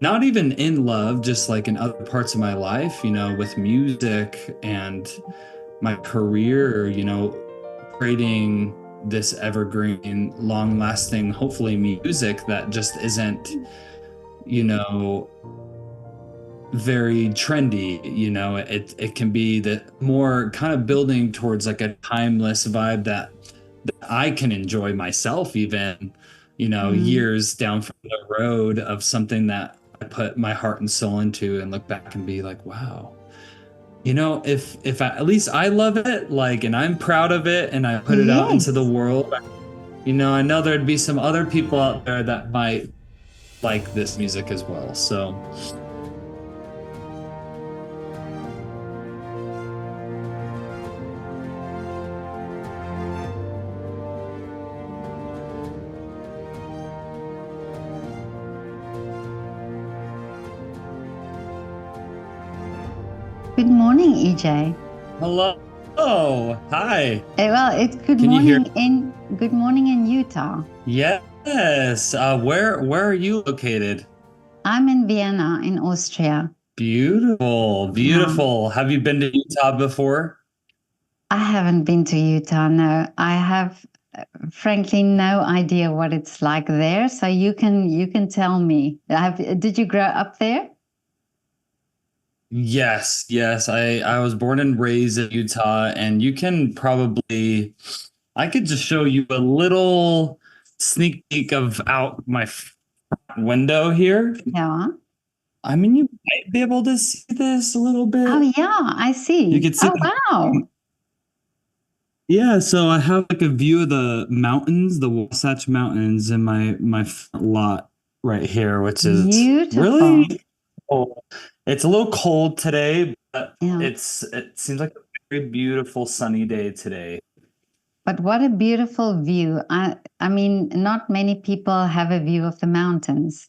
not even in love, just like in other parts of my life, with music and my career, creating this evergreen, long lasting, hopefully music that just isn't, you know, very trendy. It can be the more kind of building towards like a timeless vibe that I can enjoy myself, even, Mm. years down from the road, of something that I put my heart and soul into and look back and be like, wow, if at least I love it, like, and I'm proud of it and I put it out into the Yes. world, I know there'd be some other people out there that might like this music as well. So Good morning, EJ. hello. Oh, hi. Well, it's Can you hear? good morning in Utah. Yes. Where are you located? I'm in Vienna in Austria. Beautiful, Yeah. beautiful. Have you been to Utah before? I haven't been to Utah, no. I have frankly no idea what it's like there, so you can tell me. Did you grow up there? Yes, yes. I was born and raised in Utah, and you can probably I could just show you a little sneak peek of out my window here. Yeah. I mean, you might be able to see this a little Oh bit. yeah, I You see. could see Oh wow. yeah, so I have like a view of the mountains, the Wasatch Mountains, in my front lot right here, which is Beautiful. really cold. It's a little cold today, but Yeah. it seems like a very beautiful sunny day today. But what a beautiful view. I mean, not many people have a view of the mountains.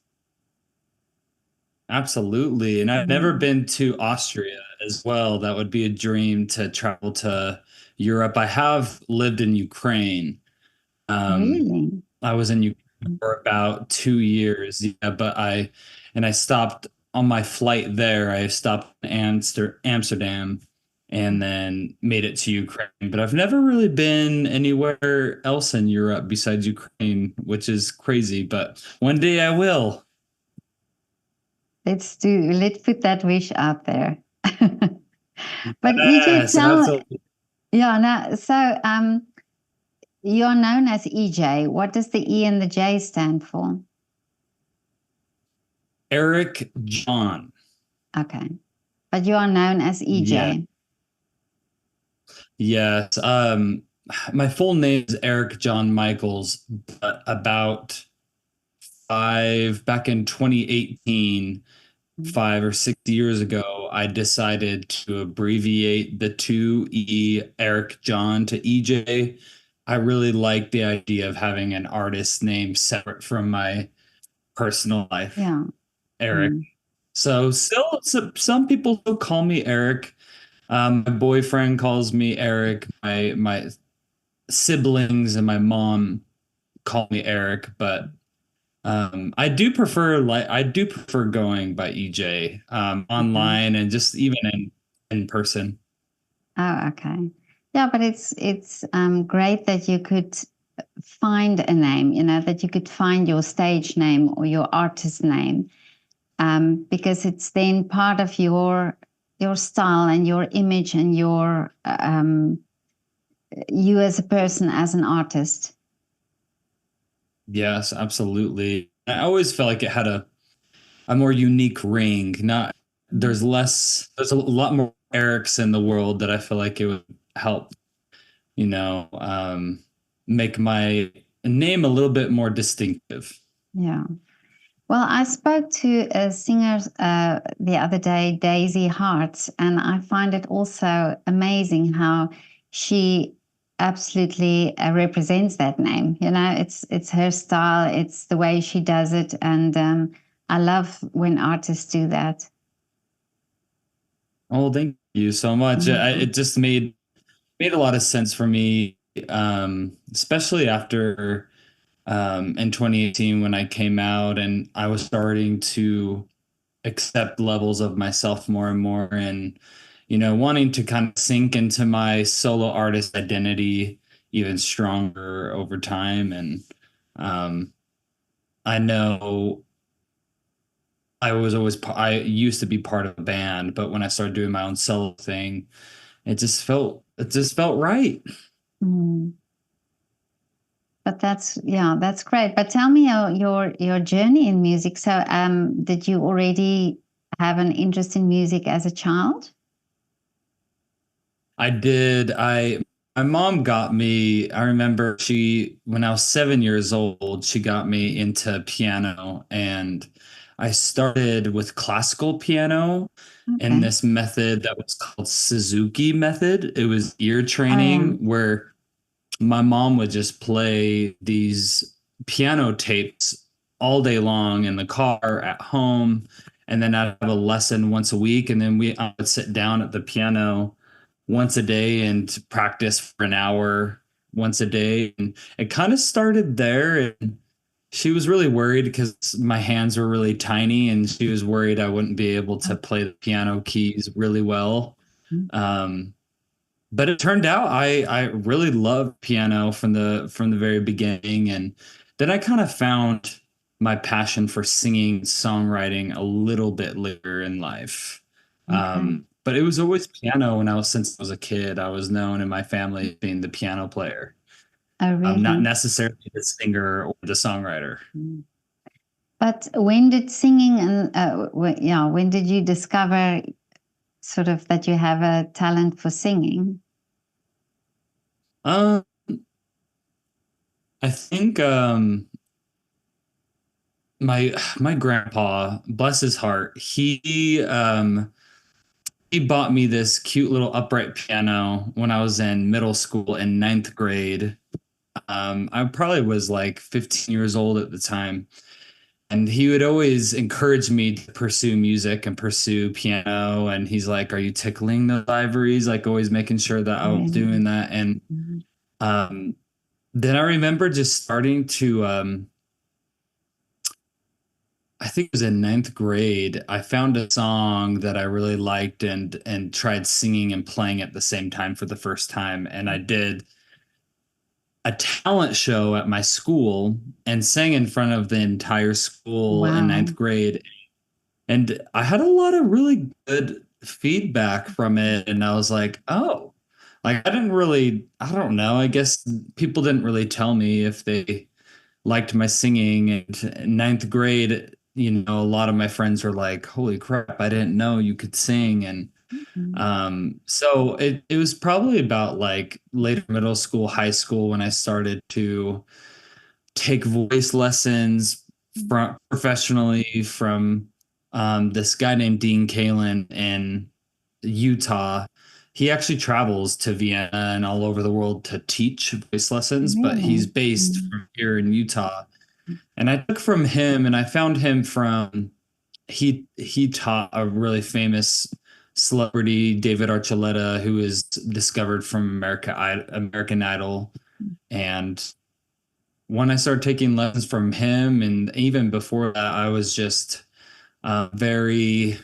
Absolutely. And I've never Mm. been to Austria as well. That would be a dream, to travel to Europe. I have lived in Ukraine. Um, Really? I was in Ukraine for about 2 years, yeah, and I stopped on my flight there. I stopped in Amsterdam and then made it to Ukraine. But I've never really been anywhere else in Europe besides Ukraine, which is crazy. But one day I will. Let's put that wish out there. But EJ, Yes, absolutely. yeah, no, you're known as EJ. What does the E and the J stand for? Eric John. Okay. But you are known as Yeah. EJ. Yes. My full name is Eric John Michels, but about back in 2018, 5 or 6 years ago, I decided to abbreviate the two Eric John to EJ. I really like the idea of having an artist name separate from my personal life, Yeah. Eric. Mm. So still, some people still call me Eric. My boyfriend calls me Eric. My siblings and my mom call me Eric, but I do prefer going by EJ, Okay. online and just even in person. Oh, okay. Yeah, but it's great that you could find a name, that you could find your stage name or your artist name, because it's then part of your style and your image and your you as a person, as an artist. Yes, absolutely. I always felt like it had a more unique ring. Not there's a lot more Erics in the world that I feel like it would help, you know, make my name a little bit more distinctive. Yeah. Well, I spoke to a singer the other day, Daisy Hart, and I find it also amazing how she absolutely represents that name. It's her style, it's the way she does it, and I love when artists do that. Oh, thank you so much. Yeah. It just made a lot of sense for me, especially after in 2018 when I came out and I was starting to accept levels of myself more and more, and wanting to kind of sink into my solo artist identity even stronger over time. And um, I know I used to be part of a band, but when I started doing my own solo thing, it just felt right. Mm. But that's, yeah, that's great. But tell me your journey in music. So, did you already have an interest in music as a child? I did. My mom got me. I remember when I was 7 years old, she got me into piano, and I started with classical piano in Okay. this method that was called Suzuki method. It was ear Oh yeah. training where my mom would just play these piano tapes all day long in the car at home, and then I'd have a lesson once a week, and then I would sit down at the piano once a day and practice for an hour once a day. And it kind of started there. And she was really worried because my hands were really tiny, and she was worried I wouldn't be able to play the piano keys really well. Mhm. Um, but it turned out I really loved piano from the very beginning, and then I kind of found my passion for singing, songwriting a little bit later in life. Okay. But it was always piano since I was a kid. I was known in my family as being the piano player, Oh not really? necessarily the singer or the songwriter. Mm. But when did singing and yeah, when did you discover sort of that you have a talent for singing? Um, I think my grandpa, bless his heart, he bought me this cute little upright piano when I was in middle school in ninth grade. I probably was like 15 years old at the time. And he would always encourage me to pursue music and pursue piano. And he's like, "Are you tickling the ivories?" Like, always making sure that I was Really? doing that. And Mhm. um, then I remember just starting to, I think it was in ninth grade. I found a song that I really liked and tried singing and playing at the same time for the first time. And I did a talent show at my school and sang in front of the entire school in ninth Wow. grade. And I had a lot of really good feedback from it. And I was like, oh, like I don't know. I guess people didn't really tell me if they liked my singing. And in ninth grade, a lot of my friends were like, holy crap, I didn't know you could sing. And Mhm. so it was probably about like later middle school, high school when I started to take voice lessons professionally from this guy named Dean Kalen in Utah. He actually travels to Vienna and all over the world to teach voice lessons, but he's Really? based Mm. from here in Utah. And I took from him, and I found him from he taught a really famous celebrity, David Archuleta, who was discovered from American Idol. And when I started taking lessons from him, and even before that, I was just very,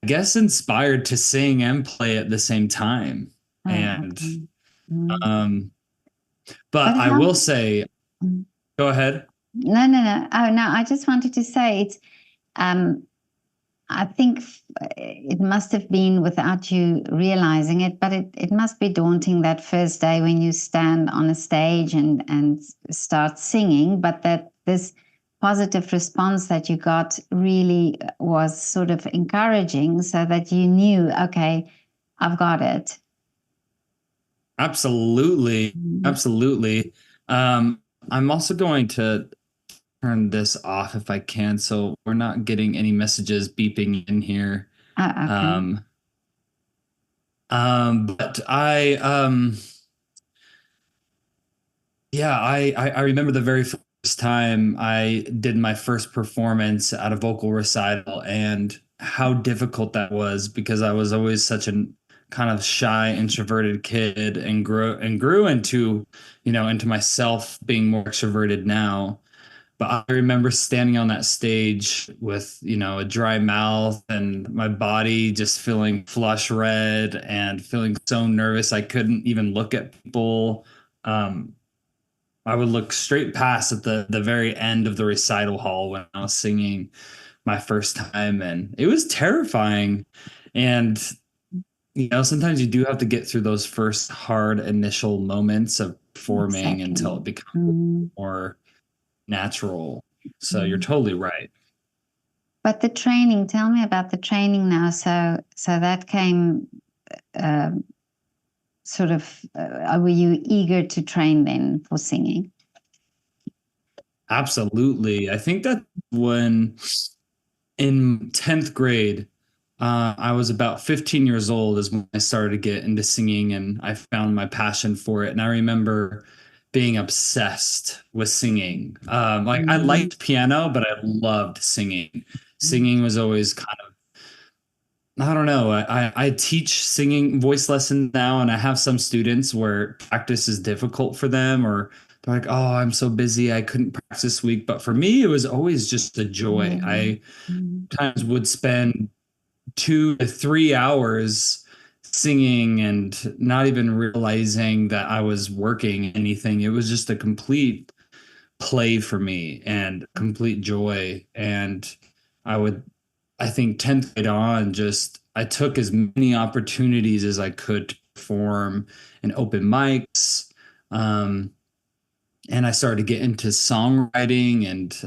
I guess, inspired to sing and play at the same time. Oh, And okay. Mm. um, but But I how? will say, Mm. go ahead. No, no, no. Oh, no. I just wanted to say it's. Um, I think it must have been without you realizing it, but it must be daunting that first day when you stand on a stage and start singing. But that this positive response that you got really was sort of encouraging, so that you knew, okay, I've got it. Absolutely, Mhm. absolutely. Um, I'm also going to turn this off if I can, so we're not getting any messages beeping in here. Oh, okay. Um, but I remember the very first time I did my first performance at a vocal recital, and how difficult that was because I was always such a kind of shy, introverted kid, and grew into, into myself being more extroverted now. But I remember standing on that stage with, a dry mouth and my body just feeling flush red and feeling so nervous I couldn't even look at people. Um, I would look straight past at the very end of the recital hall when I was singing my first time, and it was terrifying. And sometimes you do have to get through those first hard initial moments of performing until Exactly. it becomes Mm, more natural. So you're mm. totally right. But the training, tell me about the training now. So that came uh, sort of, were you eager to train then for singing? Absolutely. I think that when in 10th grade, I was about 15 years old is when I started to get into singing and I found my passion for it. And I remember being obsessed with singing. Like I Mm, liked piano, but I loved singing. Singing was always kind of, I don't know. I teach singing voice lessons now, and I have some students where practice is difficult for them, or they're like, "Oh, I'm so busy, I couldn't practice this week." But for me, it was always just a joy. really? I Mm, times would spend 2 to 3 hours singing and not even realizing that I was working anything. It was just a complete play for me and complete joy. And I would, I think 10th grade on, just I took as many opportunities as I could to perform and open mics. Um, and I started to get into songwriting, and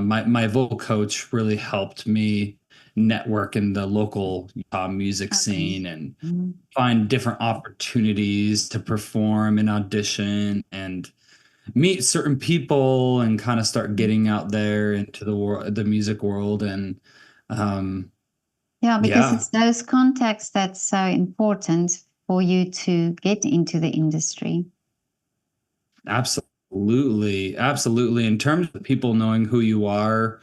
my vocal coach really helped me network in the local music okay. scene and Mm, find different opportunities to perform and audition and meet certain people and kind of start mm. getting out there into the world, the music world, and um, Yeah, because yeah, it's those contacts that's so important for you to get into the industry. absolutely, absolutely. In terms of people knowing who you are,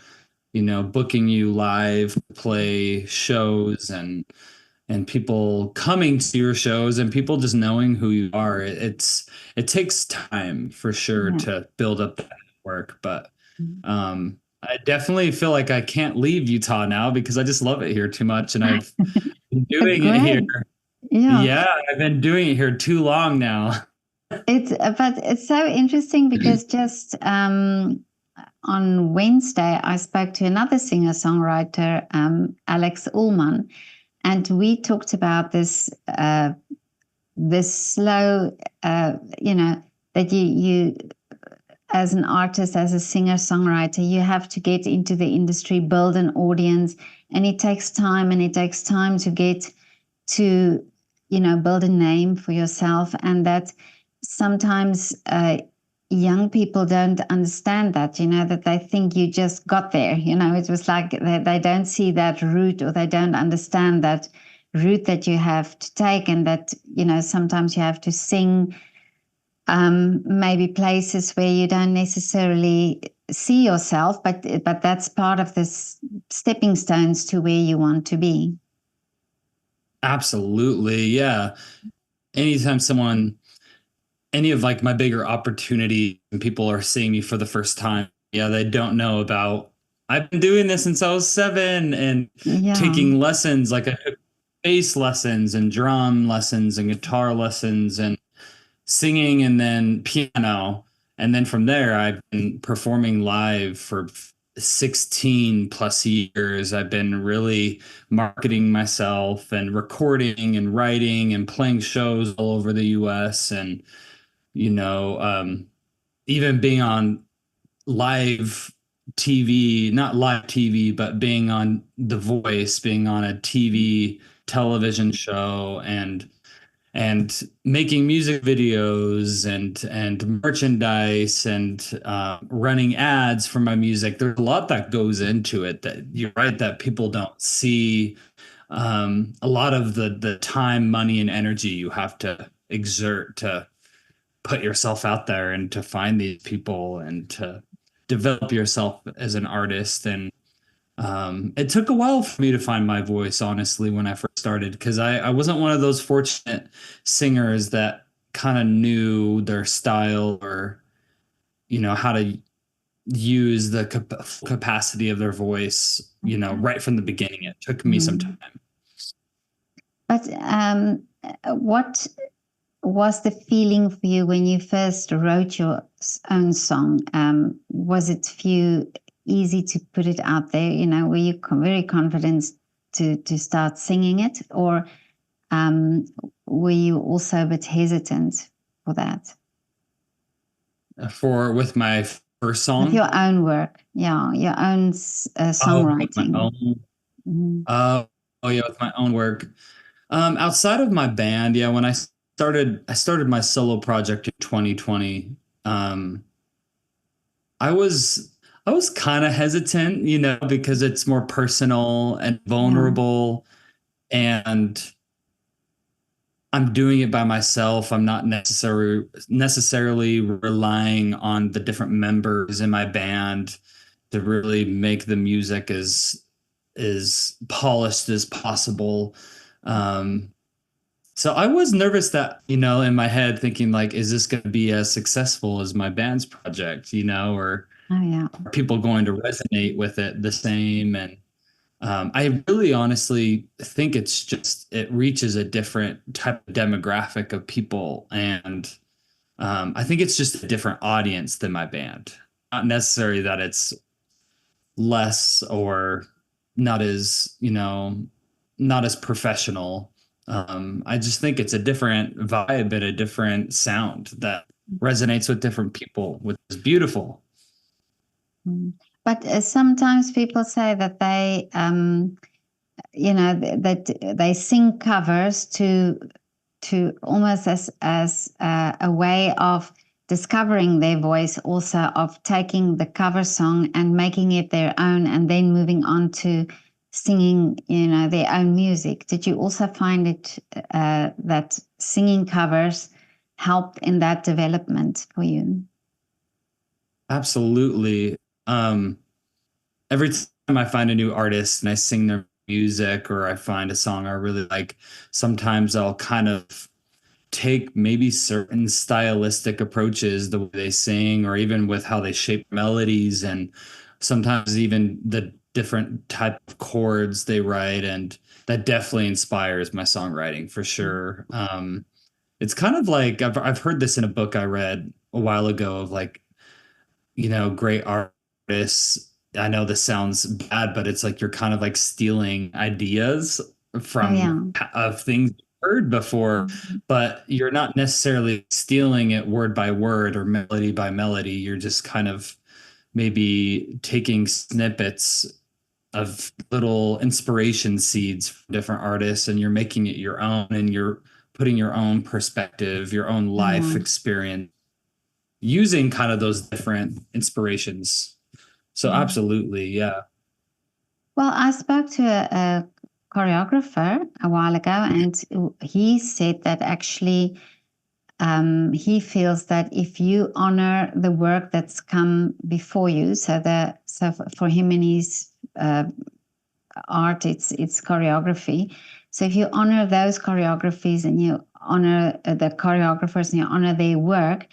booking you live, play shows, and people coming to your shows and people just knowing who you are. It takes time for sure Yeah. to build up that network, but Mm. I definitely feel like I can't leave Utah now because I just love it here too much, and I've been doing it here. Great. Yeah. Yeah, I've been doing it here too long now. But it's so interesting because just on Wednesday I spoke to another singer-songwriter, Alex Ullman, and we talked about this slow, you know, that you as an artist, as a singer songwriter, you have to get into the industry, build an audience, and it takes time, and it takes time to get to, build a name for yourself. And that sometimes young people don't understand that, that they think you just got there. It was like they don't see that route, or they don't understand that route that you have to take, and that, sometimes you have to sing maybe places where you don't necessarily see yourself, but that's part of this stepping stones to where you want to be. Absolutely, yeah. Anytime someone, any of like my bigger opportunities and people are seeing me for the first time, yeah, they don't know about I've been doing this since I was 7 and Yeah. taking lessons, like I took bass lessons and drum lessons and guitar lessons and singing and then piano. And then from there, I've been performing live for 16 plus years. I've been really marketing myself and recording and writing and playing shows all over the US. And, you know, um, even being on live TV, not live TV, but being on The Voice, being on a TV television show, and making music videos and merchandise and running ads for my music. There's a lot that goes into it that you're right that people don't see. A lot of the time, money, and energy you have to exert to put yourself out there and to find these people and to develop yourself as an artist. And it took a while for me to find my voice, honestly, when I first started, because I wasn't one of those fortunate singers that kind of knew their style or, how to use the capacity of their voice, Okay. right from the beginning. It took me some Mhm. time. But what was the feeling for you when you first wrote your own song? Was it for you easy to put it out there? Were you very confident to start singing it, or um, were you also a bit hesitant for that? For with my first With song, your own work, yeah, your own with my songwriting. own, Mhm. oh yeah, with my own work. Outside of my band, yeah, when I started my solo project in 2020. Um, I was I was kind of hesitant, because it's more personal and Yeah, vulnerable, and I'm doing it by myself. I'm not necessarily relying on the different members in my band to really make the music as polished as possible. Um, so I was nervous that, in my head thinking like, is this going to be as successful as my band's project, or oh yeah. are people going to resonate with it the same? And I really honestly think it reaches a different type of demographic of people. And I think it's just a different audience than my band. Not necessarily that it's less or not as, not as professional. I just think it's a different vibe and a different sound that resonates with different people, which is beautiful. Mm. But sometimes people say that that they sing covers to almost as a way of discovering their voice, also of taking the cover song and making it their own, and then moving on to singing, their own music. Did you also find it that singing covers helped in that development for you? Absolutely. Um, every time I find a new artist and I sing their music or I find a song I really like, sometimes I'll kind of take maybe certain stylistic approaches, the way they sing, or even with how they shape melodies, and sometimes even the different type of chords they write. And that definitely inspires my songwriting for sure. It's kind of like I've heard this in a book I read a while ago of like, great artists. I know this sounds bad, but it's like you're kind of like stealing ideas Oh yeah. from of things you've heard before, Mhm. but you're not necessarily stealing it word by word or melody by melody. You're just kind of maybe taking snippets of little inspiration seeds from different artists, and you're making it your own, and you're putting your own perspective, your own Oh life yeah. experience using kind of those different inspirations. So Mhm. absolutely, yeah. Well, I spoke to a choreographer a while ago, and he said that actually he feels that if you honor the work that's come before you, so for him and his art, it's choreography. So if you honor those choreographies and you honor the choreographers and you honor their work,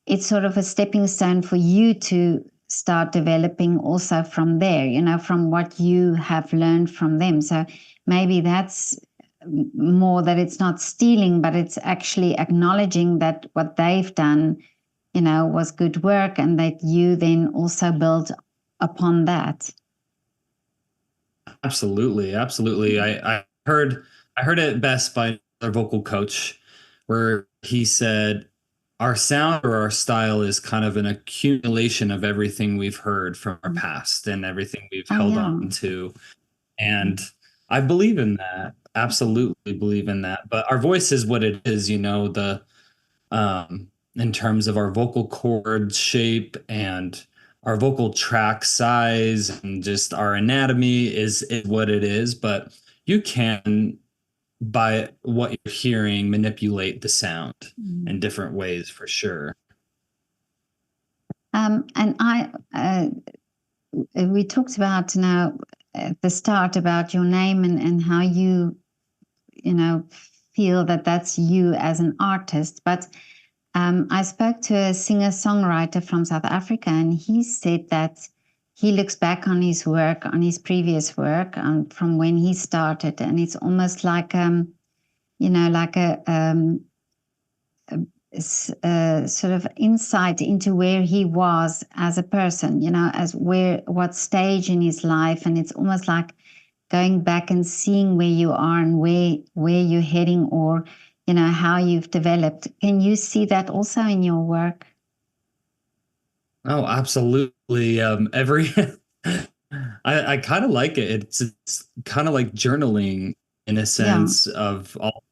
it's sort of a stepping stone for you to start developing also from there, from what you have learned from them. So maybe that's more that it's not stealing, but it's actually acknowledging that what they've done, was good work, and that you then also build upon that. Absolutely, absolutely. I heard it best by another vocal coach, where he said our sound or our style is kind of an accumulation of everything we've heard from our past and everything we've Oh held yeah. on to. And I believe in that. Absolutely believe in that. But our voice is what it is, in terms of our vocal cord shape and our vocal track size and just our anatomy is what it is. But you can, by what you're hearing, manipulate the sound Mm. in different ways for sure. And we talked about now at the start about your name and how you, feel that that's you as an artist. But I spoke to a singer songwriter from South Africa, and he said that he looks back on his work, on his previous work, from when he started, and it's almost like like a sort of insight into where he was as a person, as where what stage in his life, and it's almost like going back and seeing where you are and where you're heading, or how you've developed. Can you see that also in your work? Oh, absolutely. Every I kind of like it. It's kind of like journaling in a Yeah. sense of all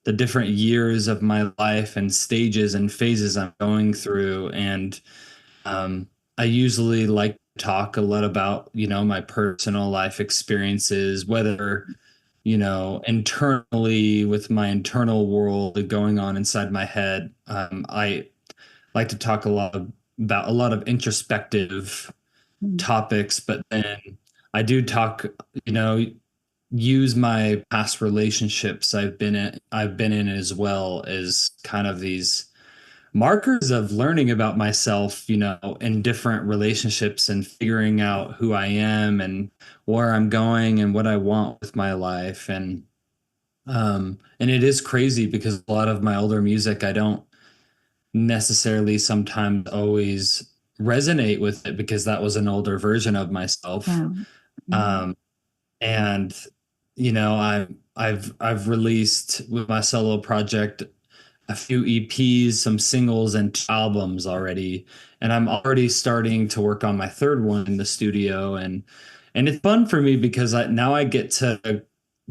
the different years of my life and stages and phases I'm going through. And um, I usually like to talk a lot about, my personal life experiences, whether, internally with my internal world going on inside my head. I like to talk about a lot of introspective Mm. topics, but then I do talk, you know, use my past relationships I've been in as well as kind of these markers of learning about myself, in different relationships and figuring out who I am and where I'm going and what I want with my life. And it is crazy because a lot of my older music I don't necessarily sometimes always resonate with it because that was an older version of myself. Yeah. Mm. Um, and I've released with my solo project a few EPs, some singles, and two albums already, and I'm already starting to work on my third one in the studio, and it's fun for me because now I get to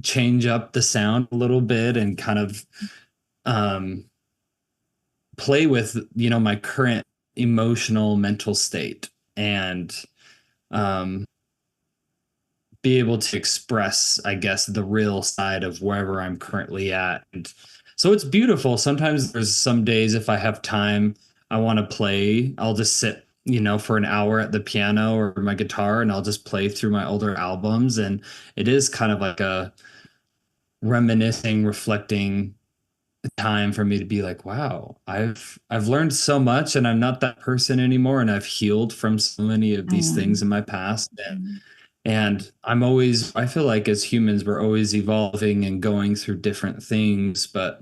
change up the sound a little bit and kind of um, play with my current emotional mental state and um, be able to express, I guess, the real side of wherever I'm currently at. And so it's beautiful. Sometimes there's some days if I have time, I want to play. I'll just sit, for an hour at the piano or my guitar and I'll just play through my older albums. And it is kind of like a reminiscing, reflecting time for me to be like, wow, I've learned so much and I'm not that person anymore. And I've healed from so many of these Yeah. things in my past. And Mm. and I feel like as humans, we're always evolving and going through different things. But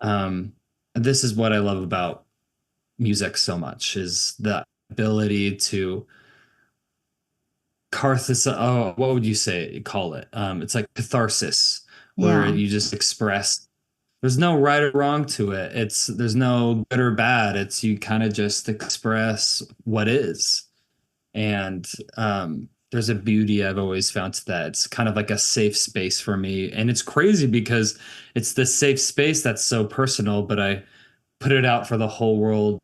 um, this is what I love about music so much is the ability to what would you call it? It's like catharsis, where Yeah. you just express. There's no right or wrong to it. There's no good or bad. It's you kind of just express what is. And there's a beauty I've always found to that. It's kind of like a safe space for me. And it's crazy because it's this safe space that's so personal, but I put it out for the whole world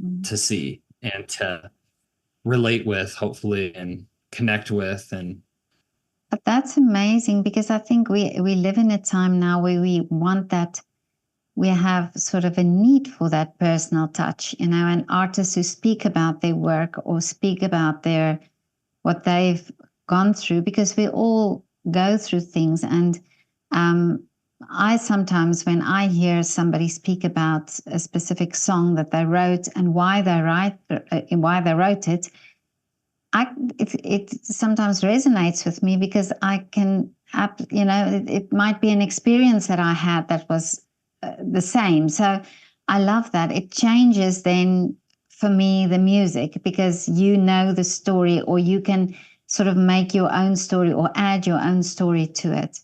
Mm. to see and to relate with, hopefully, and connect with. And But that's amazing, because I think we live in a time now where we want that. We have sort of a need for that personal touch, and artists who speak about their work or speak about their what they've gone through, because we all go through things. And um, I sometimes, when I hear somebody speak about a specific song that they wrote and why they wrote it, I it sometimes resonates with me, because I can, it might be an experience that I had that was the same. So I love that. It changes then for me the music, because you know the story, or you can sort of make your own story or add your own story to it.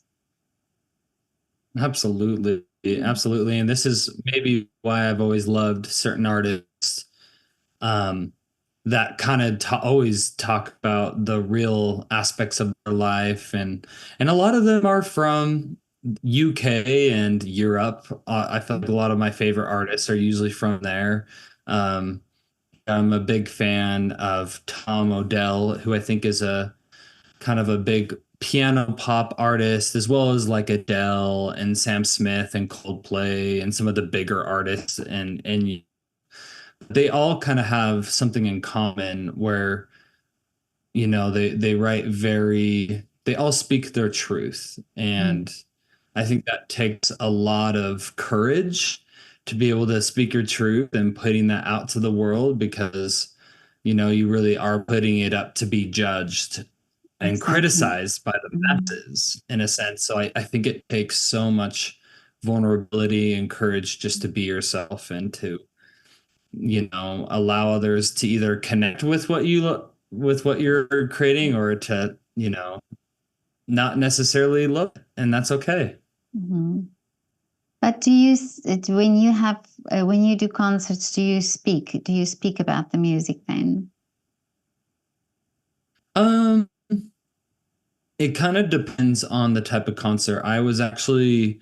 absolutely, absolutely. And this is maybe why I've always loved certain artists um, that kind of always talk about the real aspects of their life, and a lot of them are from UK and Europe. I feel like a lot of my favorite artists are usually from there. Um, I'm a big fan of Tom Odell, who I think is a kind of a big piano pop artist, as well as like Adele and Sam Smith and Coldplay and some of the bigger artists. And they all kind of have something in common where they write they all speak their truth. Mm. And I think that takes a lot of courage to be able to speak your truth and putting that out to the world because you really are putting it up to be judged and Exactly. criticized by the Mm, masses in a sense. So I think it takes so much vulnerability and courage just to be yourself and to, allow others to either connect with with what you're creating or to, not necessarily love it. And that's okay. mhm. But do you, when you have, when you do concerts, do you speak? Do you speak about the music then? Um, it kind of depends on the type of concert. I was actually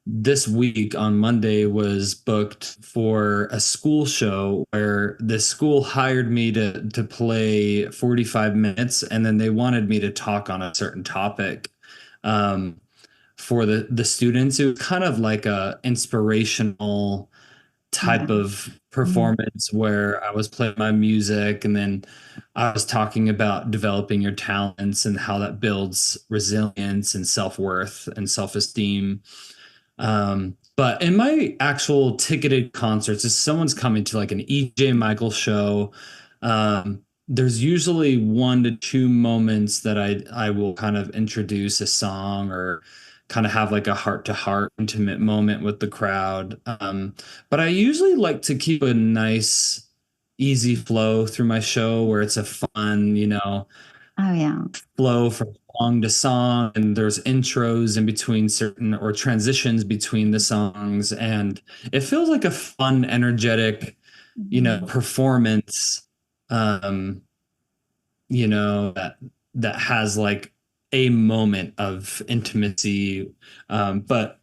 this week on Monday was booked for a school show where the school hired me to play 45 minutes and then they wanted me to talk on a certain topic um, for the students. It was kind of like a inspirational type Yeah. of Mm, performance where I was playing my music and then I was talking about developing your talents and how that builds resilience and self-worth and self-esteem. But in my actual ticketed concerts, if someone's coming to like an EJ Michels show, there's usually 1 to 2 moments that I will kind of introduce a song or kind of have like a heart to heart intimate moment with the crowd. But I usually like to keep a nice, easy flow through my show where it's a fun, oh, yeah. flow from song to song and there's intros in between certain or transitions between the songs and it feels like a fun energetic Mm, performance um that has like a moment of intimacy but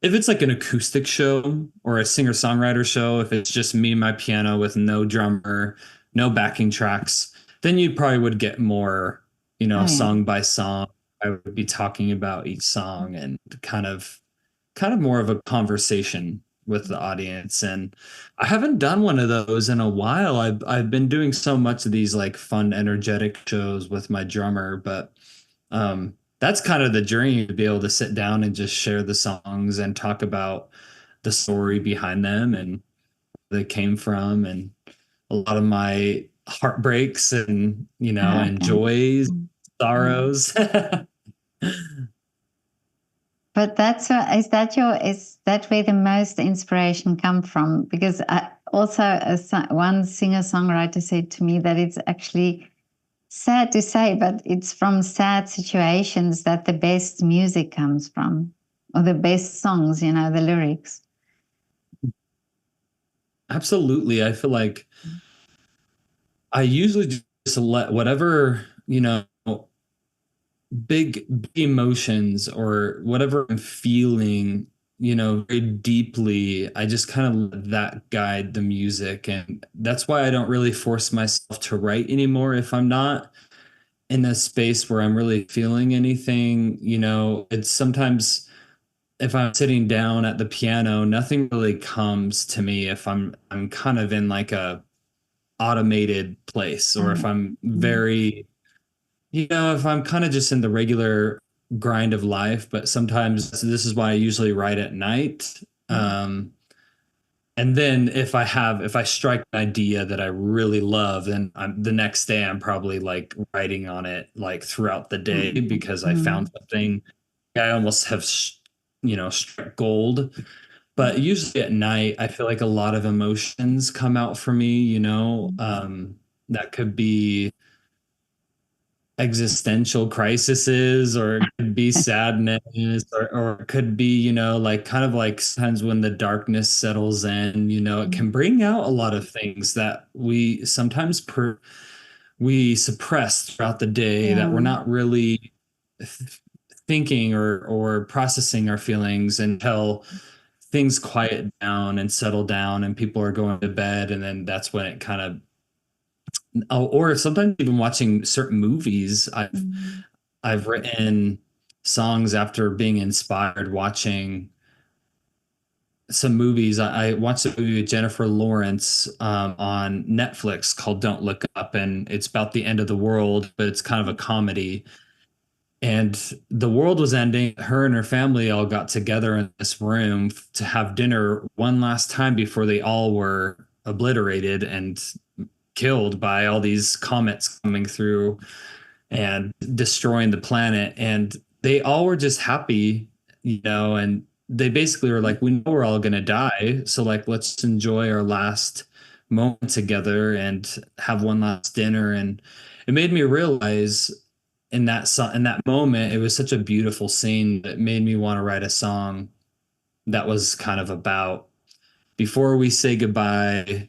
if it's like an acoustic show or a singer-songwriter show, if it's just me and my piano with no drummer, no backing tracks, then you probably would get more, oh, yeah. song by song. I would be talking about each song and kind of more of a conversation with the audience. And I haven't done one of those in a while. I've been doing so much of these like fun, energetic shows with my drummer, but that's kind of the dream to be able to sit down and just share the songs and talk about the story behind them and where they came from and a lot of my heartbreaks and and Okay. joys, Mm, mm. sorrows. But that's is that where the most inspiration come from? Because also one singer songwriter said to me that it's actually sad to say, but it's from sad situations that the best music comes from, or the best songs. The lyrics. Absolutely. I feel like I usually just let whatever, big emotions or whatever I'm feeling, very deeply, I just kind of let that guide the music. And that's why I don't really force myself to write anymore if I'm not in a space where I'm really feeling anything. It's sometimes if I'm sitting down at the piano, nothing really comes to me if I'm kind of in like a automated place or if Oh, I'm mm, very if I'm kind of just in the regular grind of life, but sometimes this is why I usually write at night. mm, And then if I strike an idea that I really love, then the next day I'm probably like writing on it like throughout the day mm, because I found mm, something I almost have, struck gold. But usually at night, I feel like a lot of emotions come out for me, that could be existential crises or it could be sadness or it could be like kind of like sometimes when the darkness settles in it mm. can bring out a lot of things that we sometimes we suppress throughout the day that we're Yeah. not really thinking or processing our feelings until things quiet down and settle down and people are going to bed and then that's when it kind of or sometimes even watching certain movies Mm, I've written songs after being inspired watching some movies. I watched a movie with Jennifer Lawrence on Netflix called Don't Look Up, and it's about the end of the world, but it's kind of a comedy. and the world was ending. Her and her family all got together in this room to have dinner one last time before they all were obliterated and killed by all these comets coming through and destroying the planet. And they all were just happy, and they basically were like, we know we're all going to die. So, like, let's enjoy our last moment together and have one last dinner. And it made me realize in that moment, it was such a beautiful scene that made me want to write a song that was kind of about before we say goodbye,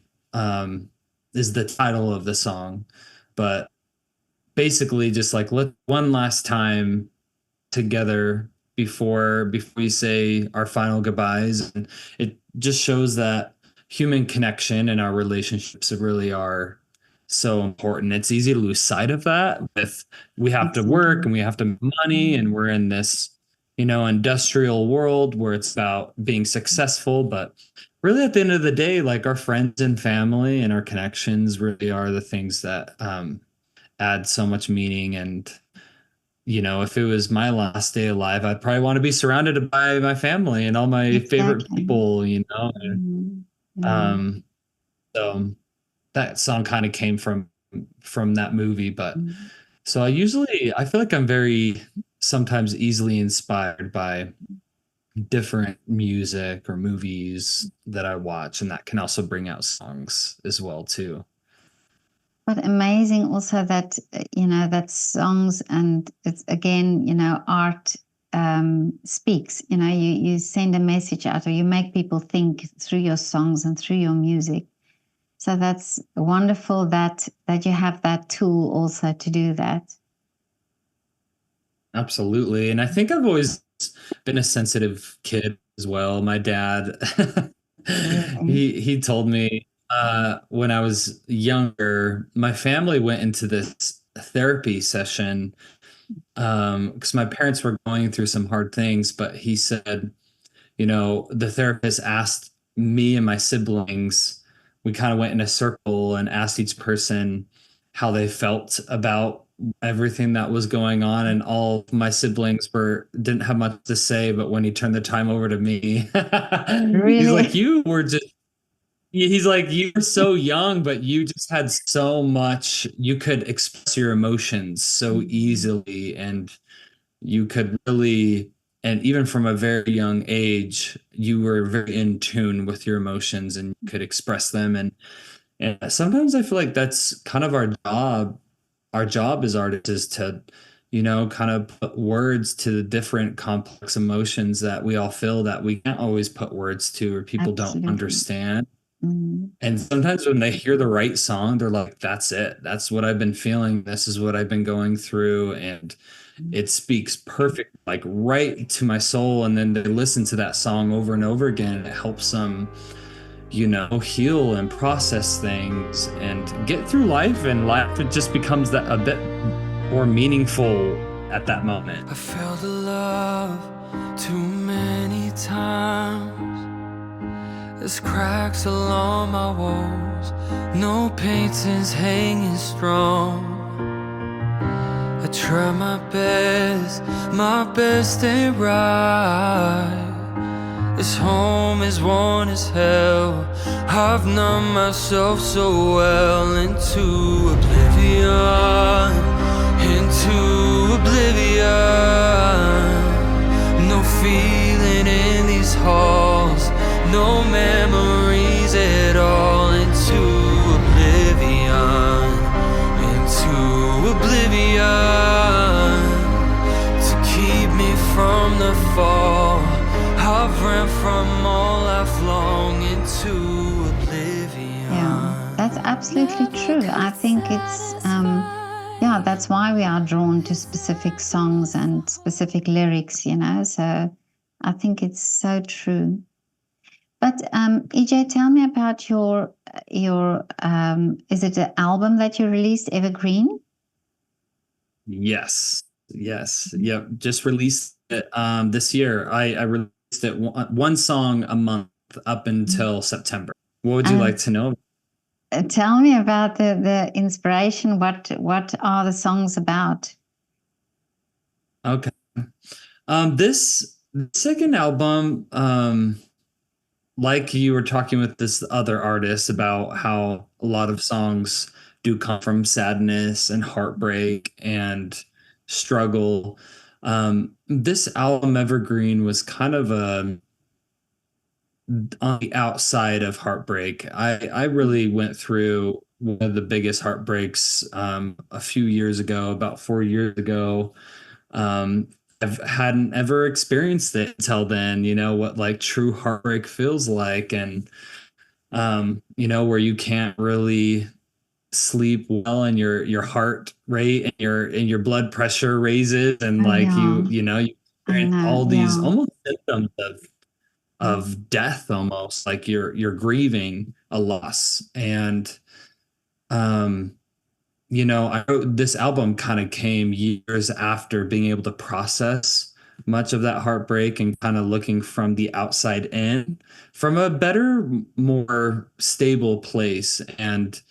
is the title of the song. But basically just like let one last time together before we say our final goodbyes. And it just shows that human connection and our relationships really are so important. It's easy to lose sight of that with we have to work Absolutely. and we have to make money and we're in this, industrial world where it's about being successful. But really at the end of the day, like our friends and family and our connections really are the things that add so much meaning. And if it was my last day alive, I'd probably want to be surrounded by my family and all my favorite Exactly. people, and, Mm, mm, um so that song kind of came from that movie. But mm. so I feel like I'm very sometimes easily inspired by different music or movies that I watch, and that can also bring out songs as well too. But amazing also that, that songs and it's again, art speaks, you send a message out or you make people think through your songs and through your music. So that's wonderful that you have that tool also to do that. Absolutely. And I think I've always been a sensitive kid as well. My dad, Really. he told me when I was younger, my family went into this therapy session because my parents were going through some hard things. But he said, the therapist asked me and my siblings, we kind of went in a circle and asked each person how they felt about everything that was going on. And all of my siblings didn't have much to say. But when he turned the time over to me, he's like, Really. he's like, you were so young, but you just had so much, you could express your emotions so Mm, easily. And you could really, and even from a very young age, you were very in tune with your emotions and could express them. And sometimes I feel like that's kind of our job. Our job as artists is to, kind of put words to the different complex emotions that we all feel that we can't always put words to or people don't absolutely. understand. Mm, And sometimes when they hear the right song, they're like, that's it. That's what I've been feeling. This is what I've been going through. And mm, it speaks perfect, like right to my soul. And then they listen to that song over and over again. And it helps them, heal and process things and get through life. And life, it just becomes that a bit more meaningful at that moment. I felt the love too many times. There's cracks along my walls, no paintings hanging strong. I try my best ain't right. This home is one as hell. I've numbed myself so well into oblivion, into oblivion. No feeling in these halls, no memories at all. Into oblivion, into oblivion. To keep me from the fall, I've ran from all life long into oblivion. yeah, that's absolutely true. I think it's yeah, that's why we are drawn to specific songs and specific lyrics, So I think it's so true. But EJ, tell me about your is it an album that you released, Evergreen? Yes. Yes. Yep. Just released it this year. I released it one song a month up until September. What would you like And to know? tell me about the inspiration. What are the songs about? Okay. This second album, like you were talking with this other artist about how a lot of songs do come from sadness and heartbreak and struggle. This album, Evergreen, was kind of on the outside of heartbreak. I really went through one of the biggest heartbreaks a few years ago, about 4 years ago. Um, I've hadn't ever experienced it until then, what like true heartbreak feels like. And, where you can't really sleep well and your heart rate and your blood pressure raises. And Oh like yeah, you I experience know. all these Yeah. almost symptoms of death, almost like you're grieving a loss. And, um, I wrote this album kind of came years after being able to process much of that heartbreak and kind of looking from the outside in from a better, more stable place. And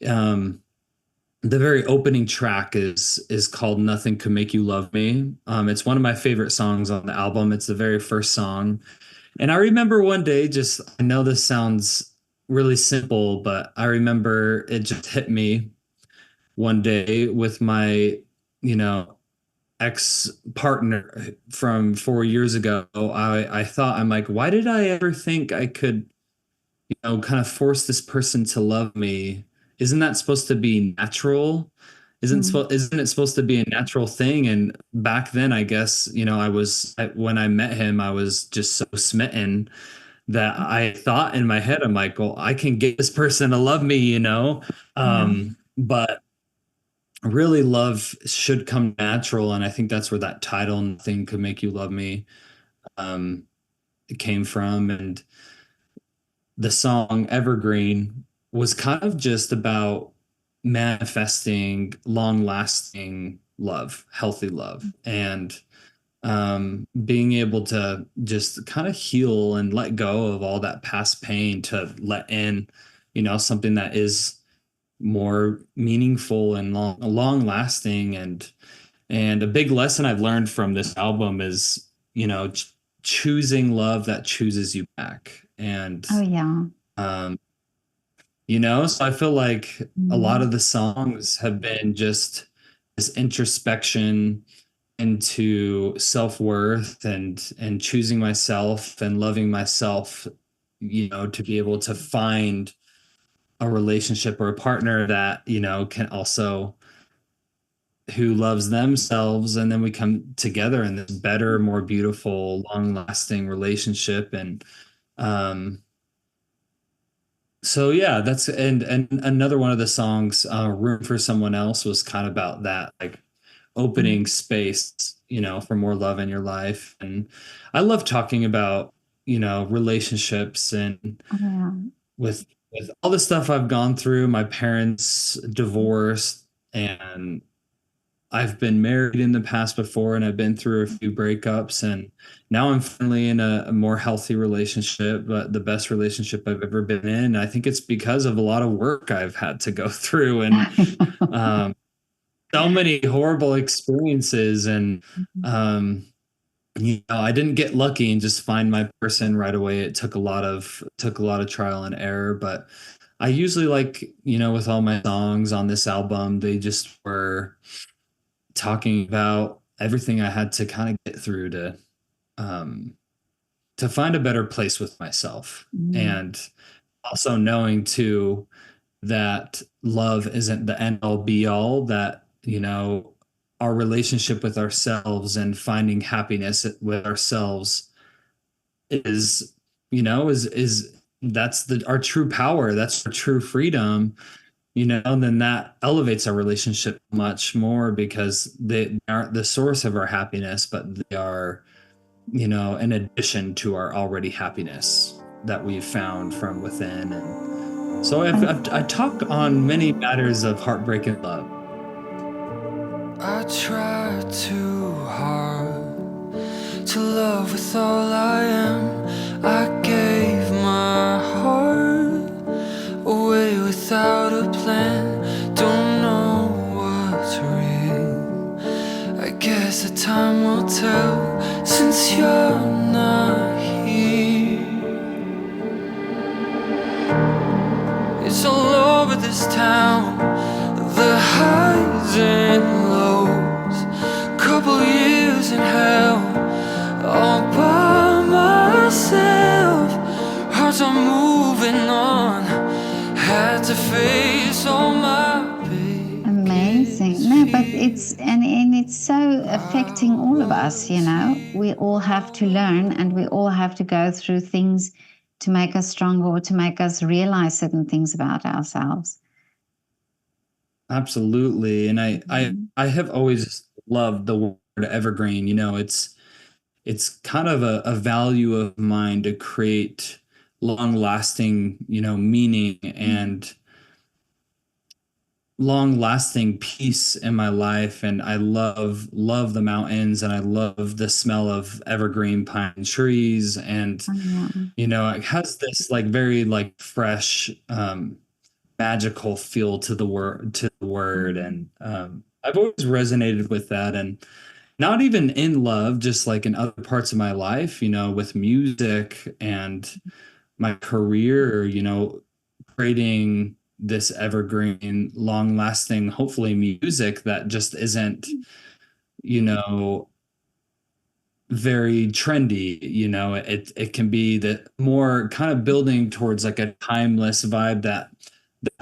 um, the very opening track is called "Nothing Could Make You Love Me." It's one of my favorite songs on the album. It's the very first song, and I remember one day, just I know this sounds really simple, but I remember it just hit me one day with my, you know, ex partner from 4 years ago. I thought, I'm like, why did I ever think I could, kind of force this person to love me? Isn't that supposed to be natural? Mm. Isn't it supposed to be a natural thing? And back then, I guess, when I met him, I was just so smitten that I thought in my head, I'm like, well, I can get this person to love me. Yeah. But really love should come natural, and I think that's where that title "Nothing Could Make You Love Me" um it came from. And the song Evergreen was kind of just about manifesting long lasting love, healthy love, and being able to just kind of heal and let go of all that past pain to let in something that is more meaningful and long lasting. And a big lesson I've learned from this album is, choosing love that chooses you back. And, Oh yeah. um, so I feel like a lot Mm. of the songs have been just this introspection into self-worth and choosing myself and loving myself, to be able to find a relationship or a partner that, can also who loves themselves, and then we come together in this better, more beautiful, long lasting relationship. And um so yeah, that's and another one of the songs, Room for Someone Else, was kind of about that, like opening Mm. space, for more love in your life. And I love talking about, relationships, and Oh yeah. with all the stuff I've gone through, my parents divorced, and I've been married in the past before, and I've been through a few breakups, and now I'm finally in a more healthy relationship, but the best relationship I've ever been in. I think it's because of a lot of work I've had to go through, and um, so many horrible experiences. And um, I didn't get lucky and just find my person right away. It took a lot of trial and error. But I usually, like, with all my songs on this album, they just were talking about everything I had to kind of get through um to find a better place with myself. Mm. And also knowing too that love isn't the end all be all, that our relationship with ourselves and finding happiness with ourselves is is that's our true power, that's our true freedom. And then that elevates our relationship much more, because they aren't the source of our happiness, but they are, in addition to our already happiness that we've found from within. And so I talk on many matters of heartbreak and love. I tried too hard to love with all I am. I gave my heart away without a plan. Don't know what's real. I guess the time tell since you're not here. It's all over this town, the highs and lows. Couple years in hell, all by myself. Hearts are moving on, had to face all my Amazing. No, but it's so affecting all of us, you know. We all have to learn and we all have to go through things to make us stronger or to make us realize certain things about ourselves. Absolutely. And I have always loved the word evergreen. You know, it's kind of a value of mine to create long lasting, you know, meaning and long lasting peace in my life. And I love the mountains, and I love the smell of evergreen pine trees. And Yeah. you know, it has this like very like fresh magical feel to the word. And I've always resonated with that. And not even in love, just like in other parts of my life, you know, with music and my career, you know, creating this evergreen, long lasting, hopefully music that just isn't, you know, very trendy. You know, it can be the more kind of building towards like a timeless vibe that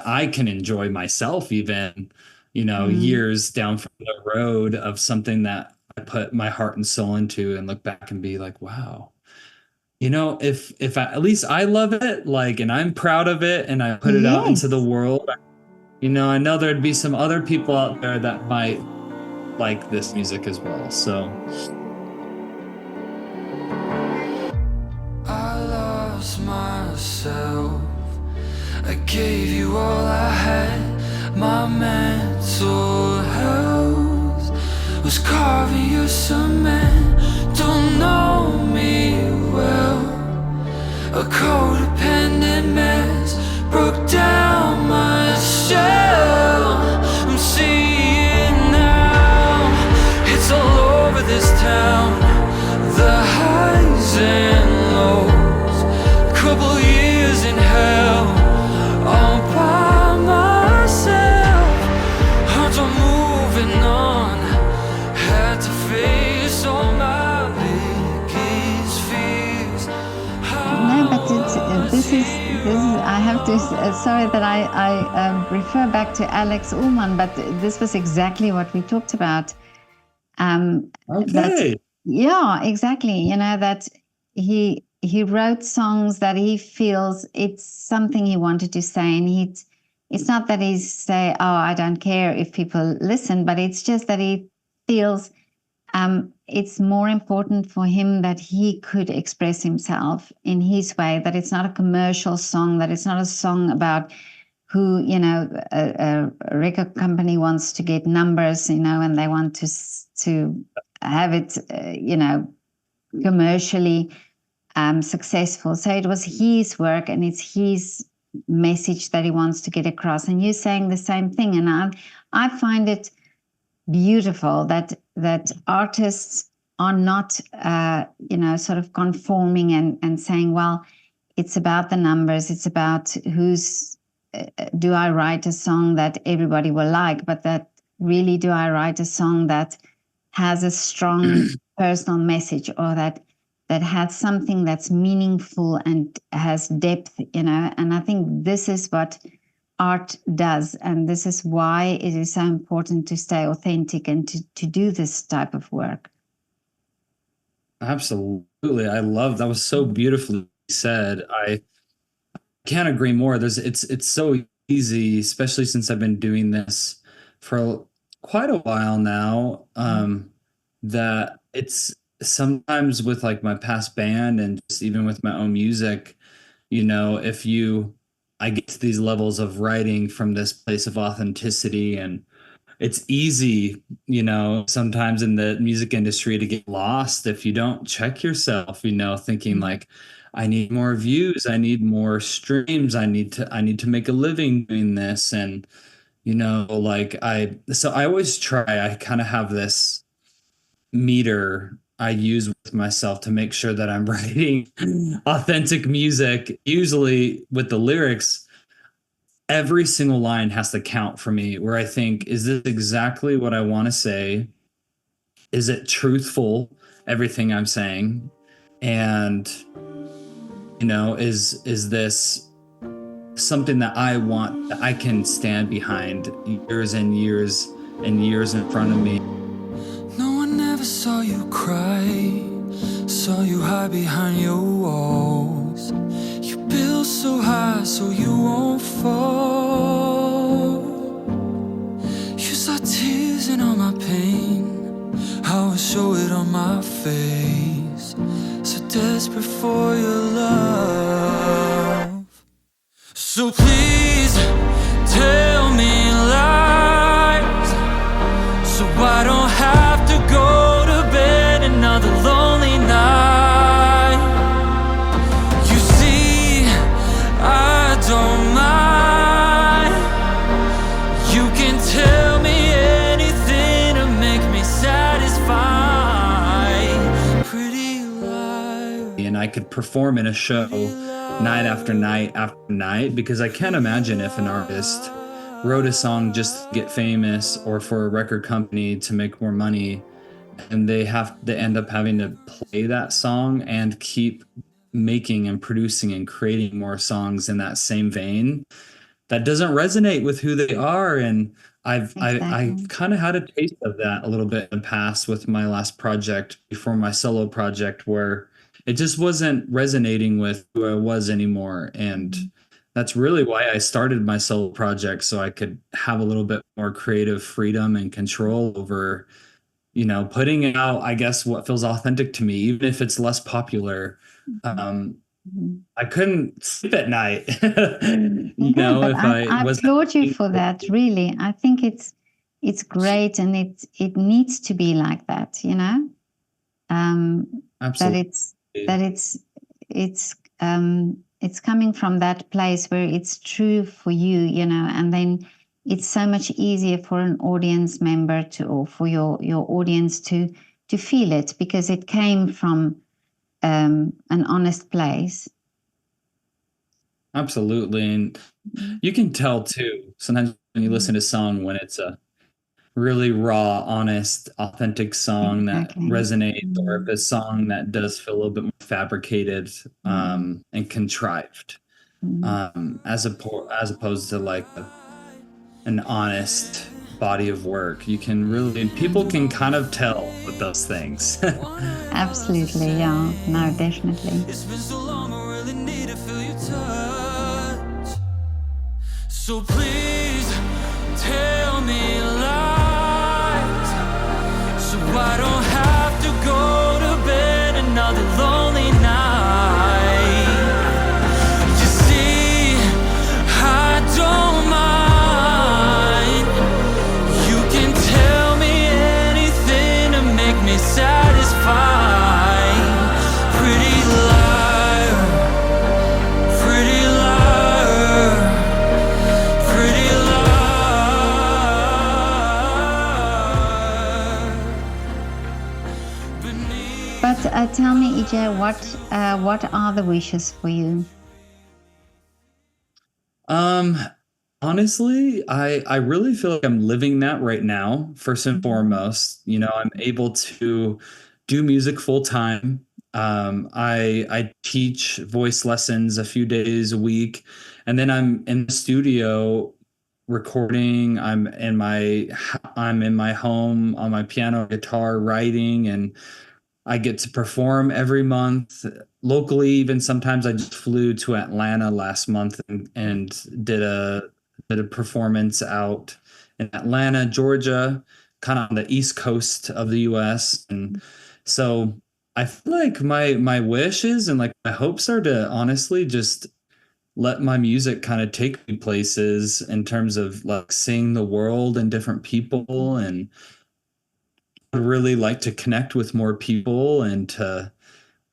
I can enjoy myself, even, you know, Mm. years down from the road, of something that I put my heart and soul into and look back and be like, wow, you know, if I, at least I love it, like, and I'm proud of it and I put it out into the Yes. world, you know, I know there'd be some other people out there that might like this music as well. So I lost myself. I gave you all I had. My mental health was carving your cement. Don't know me well. A codependent mess broke down my shell. I'm seeing now. It's all over this town. The highs and lows. Couple years in hell, all by myself. Hearts are moving on, had to face all my biggest fears. No, but this is I have to sorry that I refer back to Alex Ullman, but this was exactly what we talked about. That okay. yeah, exactly. You know, that he wrote songs that he feels it's something he wanted to say, and it's not that he's say, oh, I don't care if people listen, but it's just that he feels it's more important for him that he could express himself in his way, that it's not a commercial song, that it's not a song about who, you know, a record company wants to get numbers, you know, and they want to have it, you know, commercially successful. So it was his work and it's his message that he wants to get across. And you're saying the same thing. And I find it beautiful that artists are not, you know, sort of conforming and saying, well, it's about the numbers. It's about do I write a song that everybody will like, but that really, do I write a song that has a strong personal message, or that has something that's meaningful and has depth, you know? And I think this is what art does, and this is why it is so important to stay authentic and to do this type of work. Absolutely. I love that. Was so beautifully said. I can't agree more. It's so easy, especially since I've been doing this for quite a while now. That it's sometimes with like my past band and just even with my own music, you know, I get to these levels of writing from this place of authenticity, and it's easy, you know, sometimes in the music industry to get lost if you don't check yourself, you know, thinking like, I need more views, I need more streams, I need to make a living doing this. And, you know, like so I always try, I kind of have this meter I use with myself to make sure that I'm writing authentic music. Usually with the lyrics, every single line has to count for me, where I think, is this exactly what I want to say? Is it truthful, everything I'm saying? And is this something that I want, that I can stand behind years and years and years in front of me? No one ever saw you cry, saw you hide behind your walls. You build so high so you won't fall. You saw tears in all my pain, I will show it on my face. So desperate for your love. So please tell me lies, so I don't have to go to bed another lonely night. You see, I don't mind. You can tell me anything to make me satisfied. Pretty liar. And I could perform in a show night after night after night, because I can't imagine if an artist wrote a song just to get famous or for a record company to make more money, and they end up having to play that song and keep making and producing and creating more songs in that same vein. That doesn't resonate with who they are. And I Exactly. kind of had a taste of that a little bit in the past with my last project before my solo project, where it just wasn't resonating with who I was anymore. And that's really why I started my solo project, so I could have a little bit more creative freedom and control over, putting out, I guess, what feels authentic to me, even if it's less popular. Um, Mhm. I couldn't sleep at night, Yeah, but if I I wasn't. applaud you for that. Really, I think it's great, and it needs to be like that. Um, that Absolutely. it's coming from that place where it's true for you, and then it's so much easier for an audience member or for your audience to feel it, because it came from an honest place. Absolutely. And you can tell too, sometimes when you listen to a song, when it's a really raw, honest, authentic song that Exactly. resonates, or if a song that does feel a little bit more fabricated, and contrived, as opposed to like an honest body of work. You can really, people can kind of tell with those things. Absolutely, yeah. No, definitely. It's been so long, I really need to feel your touch. So please tell me lies, so I don't have to go to bed another lonely night. You see, I don't mind. You can tell me anything to make me satisfied. Pretty liar, pretty liar, pretty liar. But tell me, EJ, what are the wishes for you? Honestly, I really feel like I'm living that right now, first and foremost. I'm able to do music full time. I teach voice lessons a few days a week, and then I'm in the studio recording. I'm in my home on my piano, guitar, writing, and I get to perform every month locally. Even sometimes I just flew to Atlanta last month and did a performance out in Atlanta, Georgia, kind of on the East Coast of the US. And so I feel like my wishes and like my hopes are to honestly just let my music kind of take me places in terms of like seeing the world and different people. And I'd really like to connect with more people and to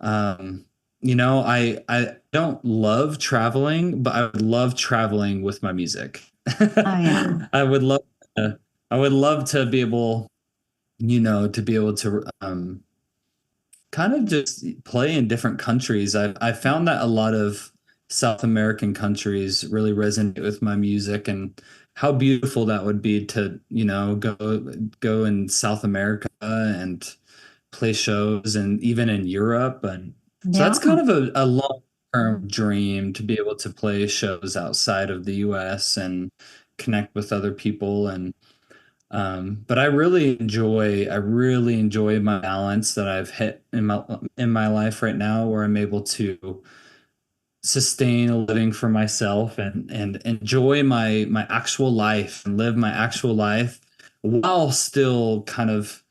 um I don't love traveling, but I would love traveling with my music. Oh, yeah. I would love I would love to be able, to kind of just play in different countries. I found that a lot of South American countries really resonate with my music, and how beautiful that would be to, go in South America and play shows, and even in Europe. And so Yeah. that's kind of a long-term dream, to be able to play shows outside of the US and connect with other people. And but I really enjoy my balance that I've hit in my life right now, where I'm able to sustain a living for myself, and enjoy my actual life and live my actual life, while still kind of,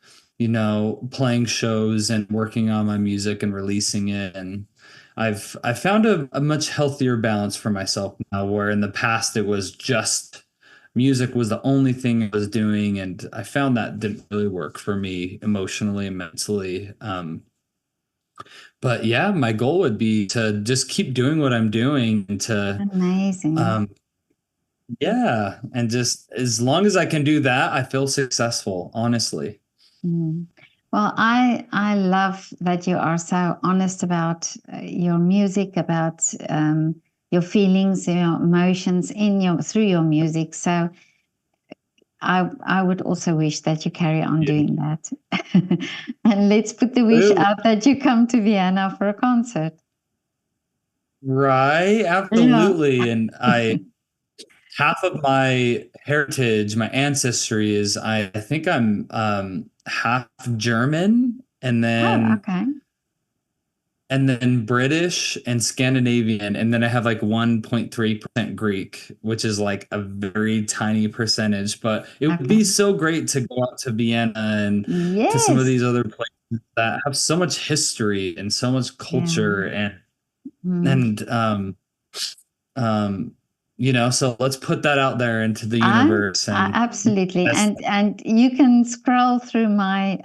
playing shows and working on my music and releasing it. And I found a much healthier balance for myself now, where in the past it was just music was the only thing I was doing, and I found that didn't really work for me emotionally and mentally. But yeah, my goal would be to just keep doing what I'm doing, and to, Amazing. um, yeah, and just as long as I can do that, I feel successful, honestly. Mm. Well, I love that you are so honest about your music, about your feelings, your emotions through your music. So I would also wish that you carry on Yeah. doing that. And let's put the wish Ooh, out that you come to Vienna for a concert. right, Yeah. absolutely. And I half of my heritage, my ancestry is, I think I'm half German, Oh, okay. and then British and Scandinavian, and then I have like 1.3% Greek, which is like a very tiny percentage. But it would be Okay. so great to go out to Vienna and to some of Yes. these other places that have so much history and so much Yeah. culture, and Mm. and um so let's put that out there into the I, universe. I And absolutely, that's and you can scroll through my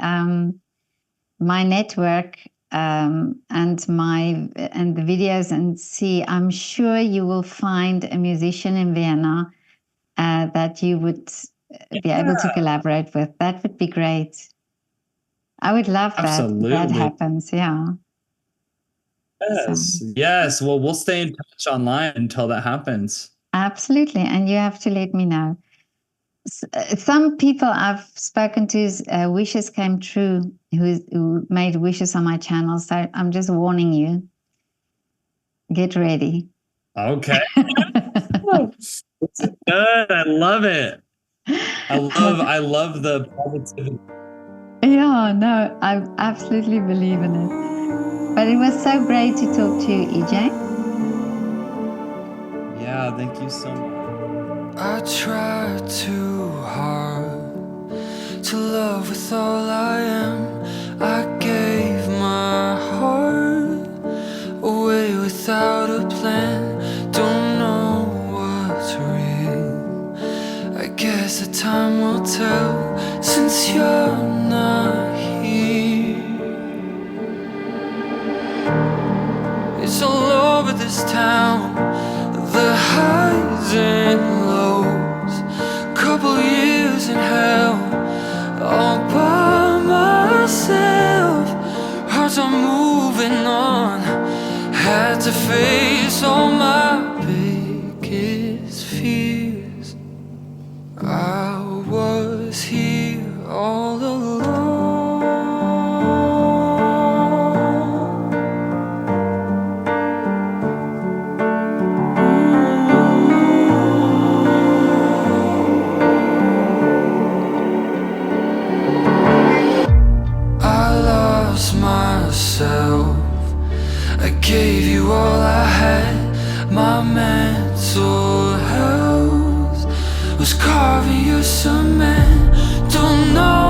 network and the videos and see. I'm sure you will find a musician in Vienna that you would be able to yeah, collaborate with. That would be great. I would love that if that absolutely. happens. Yeah. So Yes, well, we'll stay in touch online until that happens. absolutely, and you have to let me know. Some people I've spoken to, wishes came true, who made wishes on my channel. So I'm just warning you. Get ready. Okay. This is good. I love it. I love the positivity. Yeah, no, I absolutely believe in it. But it was so great to talk to you, EJ. Yeah, thank you so much. I tried too hard to love with all I am. I gave my heart away without a plan. Don't know what's real. I guess the time will tell, since you're not here. It's all over this town, the highs and lows. Couple years in hell, all by myself. Hearts are moving on. Had to face all my biggest fears. I was here all alone. I lost myself. I gave you all I had. My mental health was carving you cement. Don't know